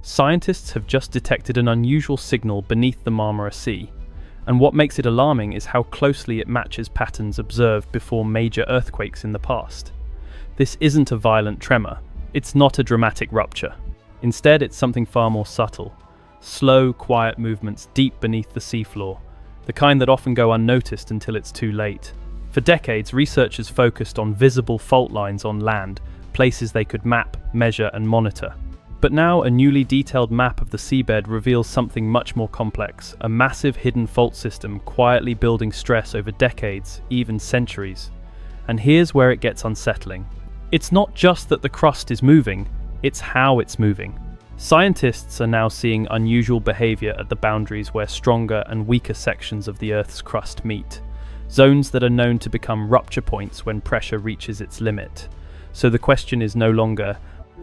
Scientists have just detected an unusual signal beneath the Marmara Sea, and what makes it alarming is how closely it matches patterns observed before major earthquakes in the past. This isn't a violent tremor. It's not a dramatic rupture. Instead, it's something far more subtle. Slow, quiet movements deep beneath the seafloor, the kind that often go unnoticed until it's too late. For decades, researchers focused on visible fault lines on land, places they could map, measure, and monitor. But now a newly detailed map of the seabed reveals something much more complex, a massive hidden fault system quietly building stress over decades, even centuries. And here's where it gets unsettling. It's not just that the crust is moving, it's how it's moving. Scientists are now seeing unusual behavior at the boundaries where stronger and weaker sections of the Earth's crust meet, zones that are known to become rupture points when pressure reaches its limit. So the question is no longer,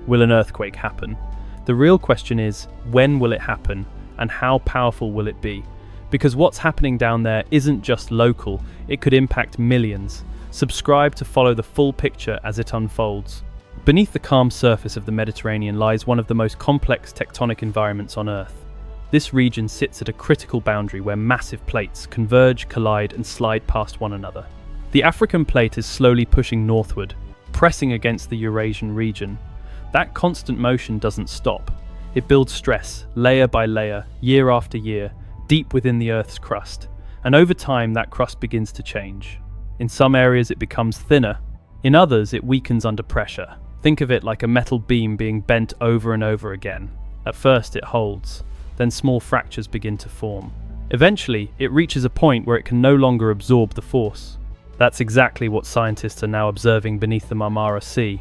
will an earthquake happen? The real question is, when will it happen, and how powerful will it be? Because what's happening down there isn't just local, it could impact millions. Subscribe to follow the full picture as it unfolds. Beneath the calm surface of the Mediterranean lies one of the most complex tectonic environments on Earth. This region sits at a critical boundary where massive plates converge, collide, and slide past one another. The African plate is slowly pushing northward, pressing against the Eurasian region. That constant motion doesn't stop. It builds stress, layer by layer, year after year, deep within the Earth's crust. And over time, that crust begins to change. In some areas, it becomes thinner. In others, it weakens under pressure. Think of it like a metal beam being bent over and over again. At first, it holds. Then small fractures begin to form. Eventually, it reaches a point where it can no longer absorb the force. That's exactly what scientists are now observing beneath the Marmara Sea.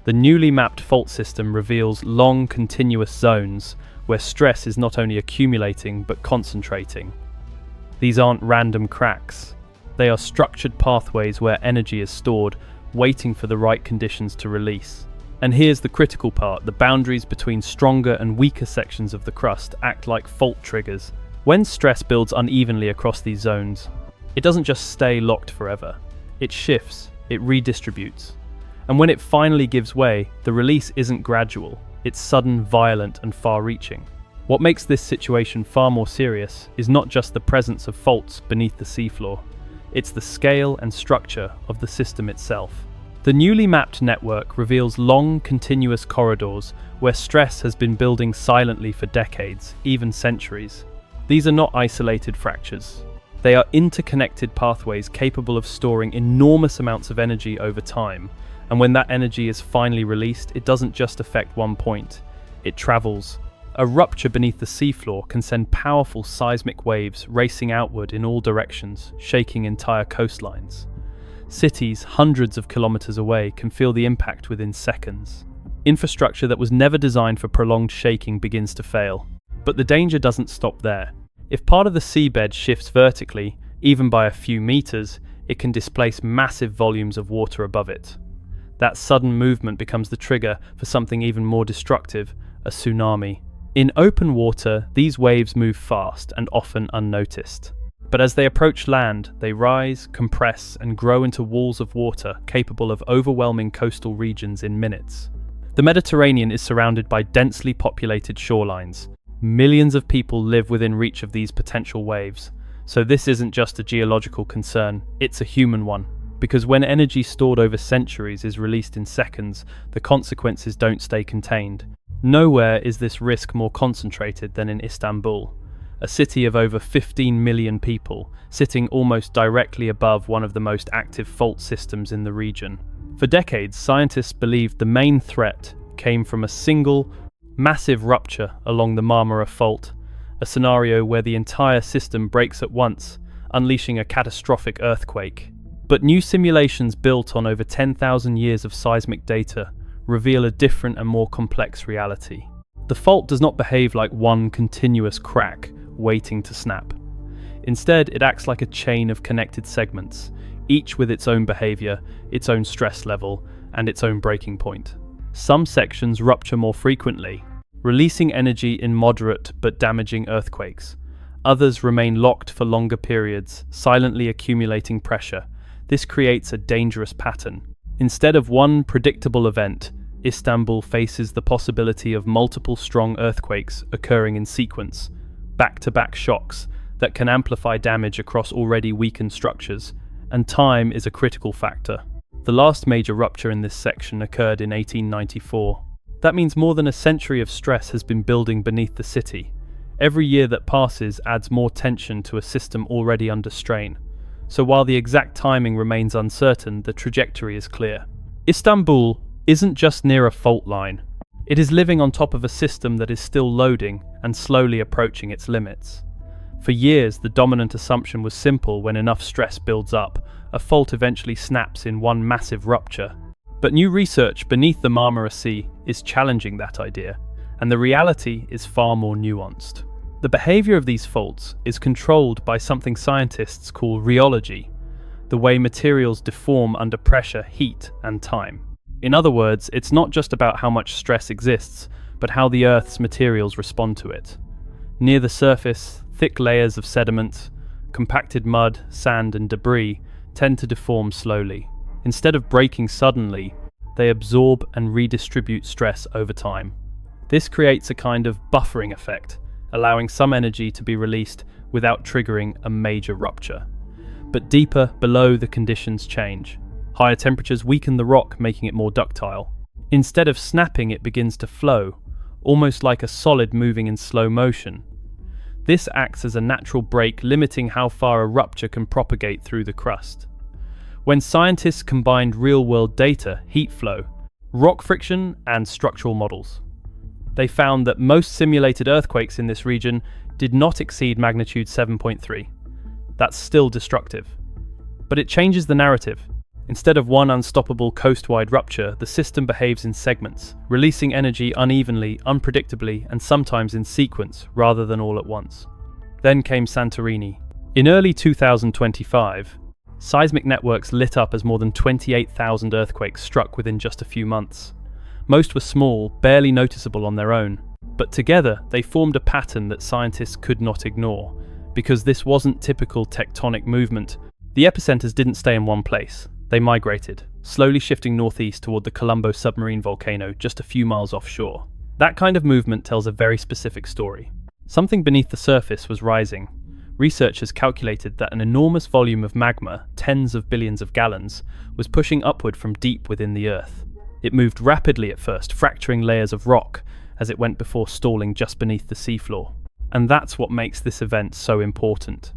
The newly mapped fault system reveals long, continuous zones where stress is not only accumulating but concentrating. These aren't random cracks. They are structured pathways where energy is stored, waiting for the right conditions to release. And here's the critical part: the boundaries between stronger and weaker sections of the crust act like fault triggers. When stress builds unevenly across these zones, it doesn't just stay locked forever. It shifts, it redistributes. And when it finally gives way, the release isn't gradual, it's sudden, violent, and far-reaching. What makes this situation far more serious is not just the presence of faults beneath the seafloor, it's the scale and structure of the system itself. The newly mapped network reveals long, continuous corridors where stress has been building silently for decades, even centuries. These are not isolated fractures. They are interconnected pathways capable of storing enormous amounts of energy over time. And when that energy is finally released, it doesn't just affect one point, it travels. A rupture beneath the seafloor can send powerful seismic waves racing outward in all directions, shaking entire coastlines. Cities hundreds of kilometers away can feel the impact within seconds. Infrastructure that was never designed for prolonged shaking begins to fail. But the danger doesn't stop there. If part of the seabed shifts vertically, even by a few meters, it can displace massive volumes of water above it. That sudden movement becomes the trigger for something even more destructive, a tsunami. In open water, these waves move fast and often unnoticed. But as they approach land, they rise, compress, and grow into walls of water capable of overwhelming coastal regions in minutes. The Mediterranean is surrounded by densely populated shorelines. Millions of people live within reach of these potential waves. So this isn't just a geological concern, it's a human one. Because when energy stored over centuries is released in seconds, the consequences don't stay contained. Nowhere is this risk more concentrated than in Istanbul, a city of over 15 million people, sitting almost directly above one of the most active fault systems in the region. For decades, scientists believed the main threat came from a single, massive rupture along the Marmara Fault, a scenario where the entire system breaks at once, unleashing a catastrophic earthquake. But new simulations built on over 10,000 years of seismic data reveal a different and more complex reality. The fault does not behave like one continuous crack waiting to snap. Instead, it acts like a chain of connected segments, each with its own behavior, its own stress level, and its own breaking point. Some sections rupture more frequently, releasing energy in moderate but damaging earthquakes. Others remain locked for longer periods, silently accumulating pressure. This creates a dangerous pattern. Instead of one predictable event, Istanbul faces the possibility of multiple strong earthquakes occurring in sequence, back-to-back shocks that can amplify damage across already weakened structures, and time is a critical factor. The last major rupture in this section occurred in 1894. That means more than a century of stress has been building beneath the city. Every year that passes adds more tension to a system already under strain. So while the exact timing remains uncertain, the trajectory is clear. Istanbul isn't just near a fault line. It is living on top of a system that is still loading and slowly approaching its limits. For years, the dominant assumption was simple: when enough stress builds up, a fault eventually snaps in one massive rupture. But new research beneath the Marmara Sea is challenging that idea, and the reality is far more nuanced. The behavior of these faults is controlled by something scientists call reology, the way materials deform under pressure, heat, and time. In other words, it's not just about how much stress exists, but how the Earth's materials respond to it. Near the surface, thick layers of sediment, compacted mud, sand, and debris tend to deform slowly. Instead of breaking suddenly, they absorb and redistribute stress over time. This creates a kind of buffering effect, allowing some energy to be released without triggering a major rupture. But deeper below, the conditions change. Higher temperatures weaken the rock, making it more ductile. Instead of snapping, it begins to flow, almost like a solid moving in slow motion. This acts as a natural break, limiting how far a rupture can propagate through the crust. When scientists combined real-world data, heat flow, rock friction, and structural models, they found that most simulated earthquakes in this region did not exceed magnitude 7.3. That's still destructive. But it changes the narrative. Instead of one unstoppable coast-wide rupture, the system behaves in segments, releasing energy unevenly, unpredictably, and sometimes in sequence, rather than all at once. Then came Santorini. In early 2025, seismic networks lit up as more than 28,000 earthquakes struck within just a few months. Most were small, barely noticeable on their own, but together they formed a pattern that scientists could not ignore. Because this wasn't typical tectonic movement, the epicenters didn't stay in one place. They migrated, slowly shifting northeast toward the Colombo submarine volcano just a few miles offshore. That kind of movement tells a very specific story. Something beneath the surface was rising. Researchers calculated that an enormous volume of magma, tens of billions of gallons, was pushing upward from deep within the Earth. It moved rapidly at first, fracturing layers of rock as it went before stalling just beneath the seafloor. And that's what makes this event so important.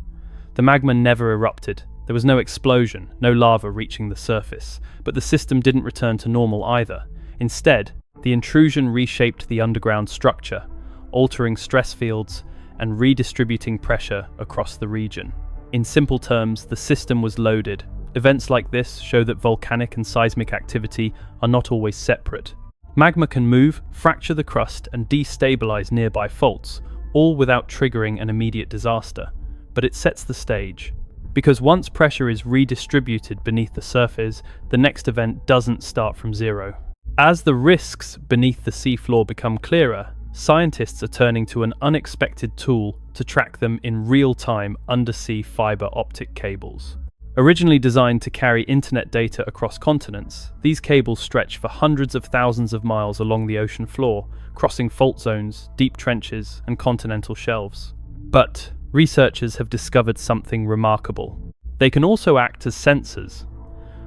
The magma never erupted. There was no explosion, no lava reaching the surface, but the system didn't return to normal either. Instead, the intrusion reshaped the underground structure, altering stress fields and redistributing pressure across the region. In simple terms, the system was loaded. Events like this show that volcanic and seismic activity are not always separate. Magma can move, fracture the crust, and destabilize nearby faults, all without triggering an immediate disaster. But it sets the stage. Because once pressure is redistributed beneath the surface, the next event doesn't start from zero. As the risks beneath the seafloor become clearer, scientists are turning to an unexpected tool to track them in real time: undersea fiber optic cables. Originally designed to carry internet data across continents, these cables stretch for hundreds of thousands of miles along the ocean floor, crossing fault zones, deep trenches, and continental shelves. But researchers have discovered something remarkable. They can also act as sensors.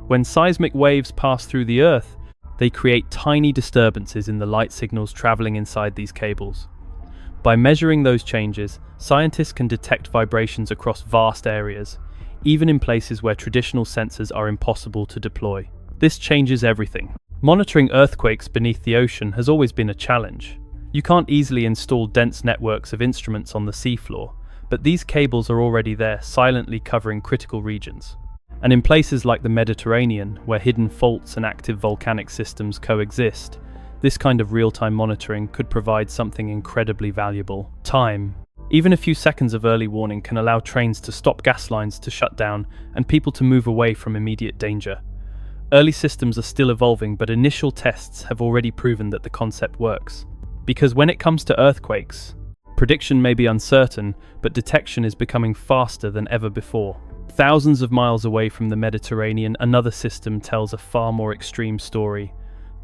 When seismic waves pass through the Earth, they create tiny disturbances in the light signals traveling inside these cables. By measuring those changes, scientists can detect vibrations across vast areas, even in places where traditional sensors are impossible to deploy. This changes everything. Monitoring earthquakes beneath the ocean has always been a challenge. You can't easily install dense networks of instruments on the seafloor, but these cables are already there, silently covering critical regions. And in places like the Mediterranean, where hidden faults and active volcanic systems coexist, this kind of real-time monitoring could provide something incredibly valuable: time. Even a few seconds of early warning can allow trains to stop, gas lines to shut down, and people to move away from immediate danger. Early systems are still evolving, but initial tests have already proven that the concept works. Because when it comes to earthquakes, prediction may be uncertain, but detection is becoming faster than ever before. Thousands of miles away from the Mediterranean, another system tells a far more extreme story: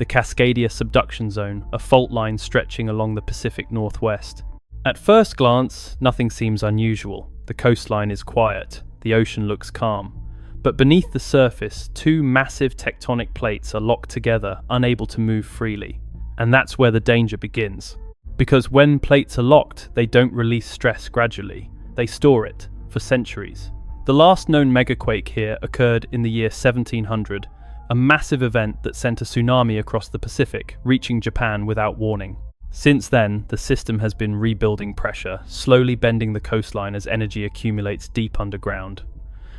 the Cascadia Subduction Zone, a fault line stretching along the Pacific Northwest. At first glance, nothing seems unusual. The coastline is quiet, the ocean looks calm. But beneath the surface, two massive tectonic plates are locked together, unable to move freely. And that's where the danger begins. Because when plates are locked, they don't release stress gradually. They store it for centuries. The last known megaquake here occurred in the year 1700, a massive event that sent a tsunami across the Pacific, reaching Japan without warning. Since then, the system has been rebuilding pressure, slowly bending the coastline as energy accumulates deep underground.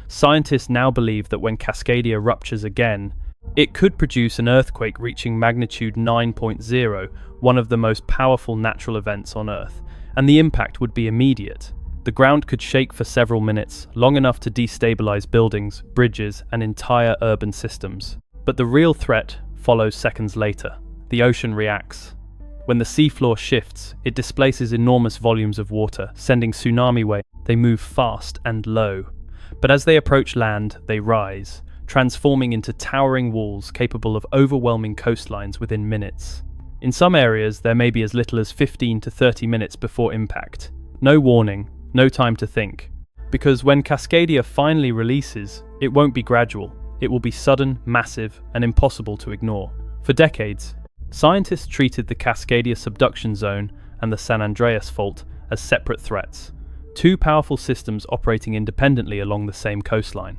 Scientists now believe that when Cascadia ruptures again, it could produce an earthquake reaching magnitude 9.0, one of the most powerful natural events on Earth, and the impact would be immediate. The ground could shake for several minutes, long enough to destabilize buildings, bridges, and entire urban systems. But the real threat follows seconds later. The ocean reacts. When the seafloor shifts, it displaces enormous volumes of water, sending tsunami waves. They move fast and low. But as they approach land, they rise, transforming into towering walls capable of overwhelming coastlines within minutes. In some areas, there may be as little as 15 to 30 minutes before impact. No warning, no time to think. Because when Cascadia finally releases, it won't be gradual. It will be sudden, massive, and impossible to ignore. For decades, scientists treated the Cascadia Subduction Zone and the San Andreas Fault as separate threats, two powerful systems operating independently along the same coastline.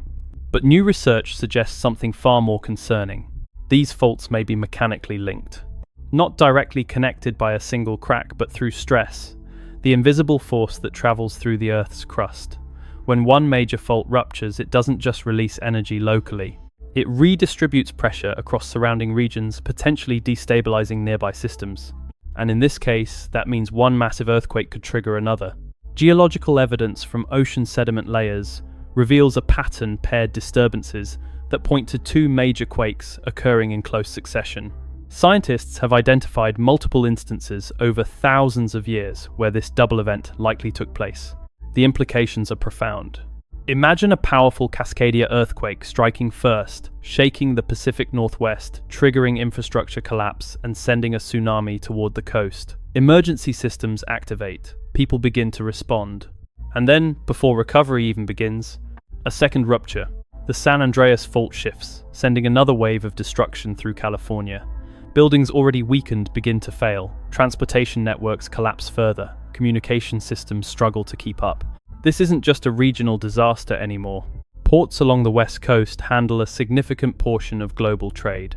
But new research suggests something far more concerning. These faults may be mechanically linked. Not directly connected by a single crack, but through stress, the invisible force that travels through the Earth's crust. When one major fault ruptures, it doesn't just release energy locally. It redistributes pressure across surrounding regions, potentially destabilizing nearby systems. And in this case, that means one massive earthquake could trigger another. Geological evidence from ocean sediment layers reveals a pattern-paired disturbances that point to two major quakes occurring in close succession. Scientists have identified multiple instances over thousands of years where this double event likely took place. The implications are profound. Imagine a powerful Cascadia earthquake striking first, shaking the Pacific Northwest, triggering infrastructure collapse and sending a tsunami toward the coast. Emergency systems activate. People begin to respond. And then, before recovery even begins, a second rupture. The San Andreas Fault shifts, sending another wave of destruction through California. Buildings already weakened begin to fail. Transportation networks collapse further. Communication systems struggle to keep up. This isn't just a regional disaster anymore. Ports along the west coast handle a significant portion of global trade.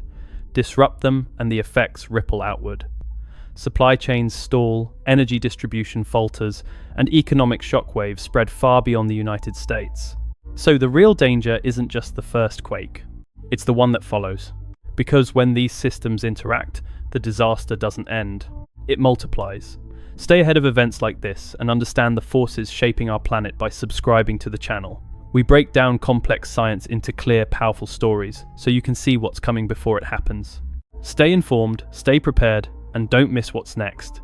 Disrupt them and the effects ripple outward. Supply chains stall, energy distribution falters, and economic shockwaves spread far beyond the United States. So the real danger isn't just the first quake. It's the one that follows. Because when these systems interact, the disaster doesn't end. It multiplies. Stay ahead of events like this and understand the forces shaping our planet by subscribing to the channel. We break down complex science into clear, powerful stories, so you can see what's coming before it happens. Stay informed, stay prepared, and don't miss what's next.